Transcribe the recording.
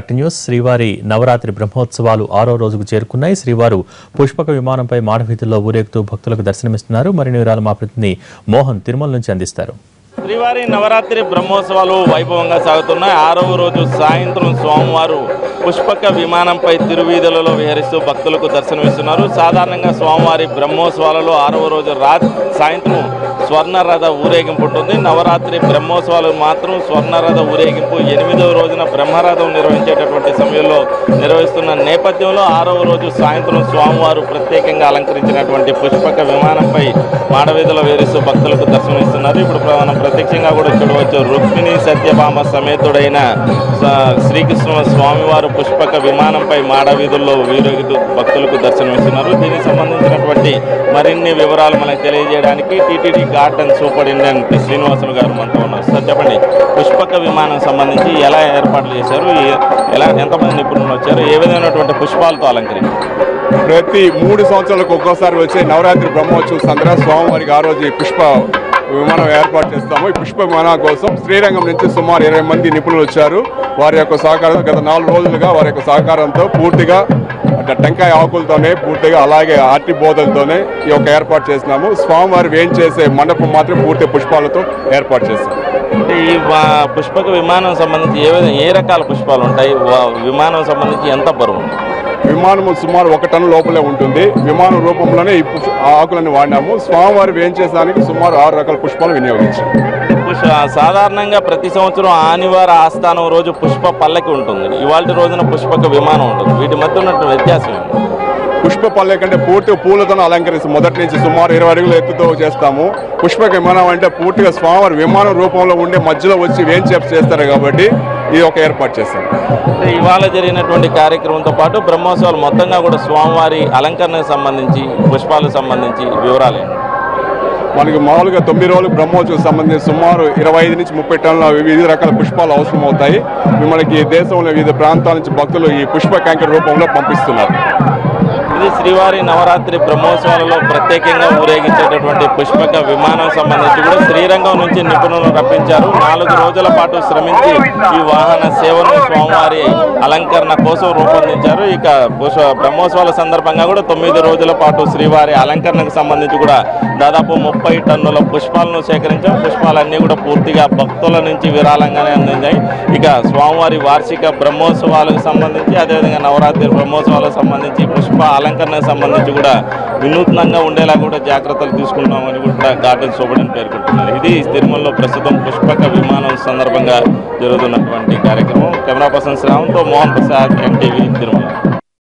Back to news. శ్రీవారి నవరాత్రి బ్రహ్మోత్సవాలు 6వ రోజుకు చేరుకున్నాయి. శ్రీవారు పుష్పక విమానంపై మాడవీధుల్లో ఊరేగుతూ భక్తులకు దర్శనమిస్తున్నారు. మరిన్ని వివరాలు మా ప్రతినిధి మోహన్ తిరుమల నుంచి అందిస్తారు. శ్రీవారి నవరాత్రి బ్రహ్మోత్సవాలు వైభవంగా సాగుతున్నాయి. 6వ రోజు సాయంత్రం స్వామివారు పుష్పక విమానంపై తిరువీధులలో విహరిస్తూ భక్తులకు దర్శనమిస్తున్నారు. సాధారణంగా స్వామివారి బ్రహ్మోత్సవాలలో 6వ రోజు సాయంత్రం స్వర్ణరథ ఊరేగింపు ఉంటుంది. నవరాత్రి బ్రహ్మోత్సవాలు మాత్రం స్వర్ణరథ ఊరేగింపు 8వ రోజున బ్రహ్మరథం నిర్వహించేటటువంటి సమయంలో నిర్వహిస్తున్న నేపథ్యంలో 6వ రోజు సాయంత్రం స్వామివారు ప్రత్యేకంగా అలంకరించినటువంటి పుష్పక విమానంపై మాడవీధులో విహరిస్తూ భక్తులకు దర్శనమిస్తున్నారు. ఇప్పుడు మనం ప్రత్యక్షంగా కూడా చూడవచ్చు. రుక్మిణి సత్యభామ సమేతుడైన శ్రీకృష్ణ స్వామివారు పుష్పక విమానంపై మాడవీధుల్లో వీరేగుతూ భక్తులకు దర్శనమిస్తున్నారు. దీనికి సంబంధించినటువంటి మరిన్ని వివరాలు మనకు తెలియజేయడానికి టీటీడీ గార్డెన్ సూపరింటెండెంట్ శ్రీనివాసులు గారు మనతో ఉన్నారు. సార్ చెప్పండి, పుష్పక విమానం సంబంధించి ఎలా ఏర్పాట్లు చేశారు, ఎంతమంది నిపుణులు వచ్చారు, ఏ విధమైనటువంటి పుష్పాలతో అలంకరించారు? ప్రతి 3 సంవత్సరాలకు ఒక్కోసారి వచ్చే నవరాత్రి బ్రహ్మోత్సవం సందర్భంగా స్వామివారికి ఆ రోజు పుష్ప విమానం ఏర్పాటు చేస్తాము. ఈ పుష్ప విమానం కోసం శ్రీరంగం నుంచి సుమారు 20 మంది నిపుణులు వచ్చారు. వారి యొక్క సహకారం గత 4 రోజులుగా వారి యొక్క సహకారంతో పూర్తిగా టెంకాయ ఆకులతోనే పూర్తిగా అలాగే ఆర్టి బోధలతోనే ఈ యొక్క ఏర్పాటు చేసినాము. స్వామివారి వేయించేసే మండపం మాత్రం పూర్తి పుష్పాలతో ఏర్పాటు చేస్తాము. అంటే ఈ పుష్పక విమానం సంబంధించి ఏ రకాల పుష్పాలు ఉంటాయి? విమానం సంబంధించి ఎంత బరువు? విమానము సుమారు 1 టన్ను లోపలే ఉంటుంది. విమానం రూపంలోనే ఈ ఆకులను వాడినాము. స్వామివారి వేయించేదానికి సుమారు 6 రకాల పుష్పాలు వినియోగించాము. సాధారణంగా ప్రతి సంవత్సరం ఆనివార ఆస్థానం రోజు పుష్ప పల్లకి ఉంటుంది, ఇవాళ రోజున పుష్పక విమానం ఉంటుంది. వీటి మధ్య ఉన్నట్టు వ్యత్యాసం ఏంటి? పుష్ప పల్లె కంటే పూర్తిగా పూలతో అలంకరిస్తాం. మొదటి నుంచి సుమారు 20 అడుగుల ఎత్తుతో చేస్తాము. పుష్పక విమానం అంటే పూర్తిగా స్వామివారి విమానం రూపంలో ఉండే మధ్యలో వచ్చి వేయించేపు చేస్తారు కాబట్టి ఇది ఒక ఏర్పాటు చేస్తాం. ఇవాళ జరిగినటువంటి కార్యక్రమంతో పాటు బ్రహ్మోత్సవాలు మొత్తంగా కూడా స్వామివారి అలంకరణకు సంబంధించి పుష్పాలకు సంబంధించి వివరాలు ఏంటి? మనకి మామూలుగా 9 రోజులు బ్రహ్మోత్సవం సంబంధించి సుమారు 25 నుంచి 30 టన్నుల వివిధ రకాల పుష్పాలు అవసరం అవుతాయి. మనకి దేశంలో వివిధ ప్రాంతాల నుంచి భక్తులు ఈ పుష్ప క్యాంకర్ రూపంలో పంపిస్తున్నారు. ఇది శ్రీవారి నవరాత్రి బ్రహ్మోత్సవాలలో ప్రత్యేకంగా ఊరేగించేటటువంటి పుష్పక విమానం సంబంధించి కూడా శ్రీరంగం నుంచి నిపుణులను రప్పించారు. 4 రోజుల పాటు శ్రమించి ఈ వాహన సేవను స్వామివారి అలంకరణ కోసం రూపొందించారు. ఇక బ్రహ్మోత్సవాల సందర్భంగా కూడా 9 రోజుల పాటు శ్రీవారి అలంకరణకు సంబంధించి కూడా దాదాపు 30 టన్నుల పుష్పాలను సేకరించాం. పుష్పాలన్నీ కూడా పూర్తిగా భక్తుల నుంచి విరాళంగానే అందించాయి. ఇక స్వామివారి వార్షిక బ్రహ్మోత్సవాలకు సంబంధించి అదేవిధంగా నవరాత్రి బ్రహ్మోత్సవాలకు సంబంధించి పుష్ప అలంకరణకు సంబంధించి కూడా వినూత్నంగా ఉండేలా కూడా జాగ్రత్తలు తీసుకుంటామని కూడా గార్డెన్ సూపరింటెండెంట్ పేర్కొంటున్నారు. ఇది తిరుమలలో ప్రస్తుతం పుష్పక విమానం సందర్భంగా జరుగుతున్నటువంటి కార్యక్రమం. కెమెరా పర్సన్ శ్రావంతో మోహన్ ప్రసాద్, ఎన్టీవీ, తిరుమల.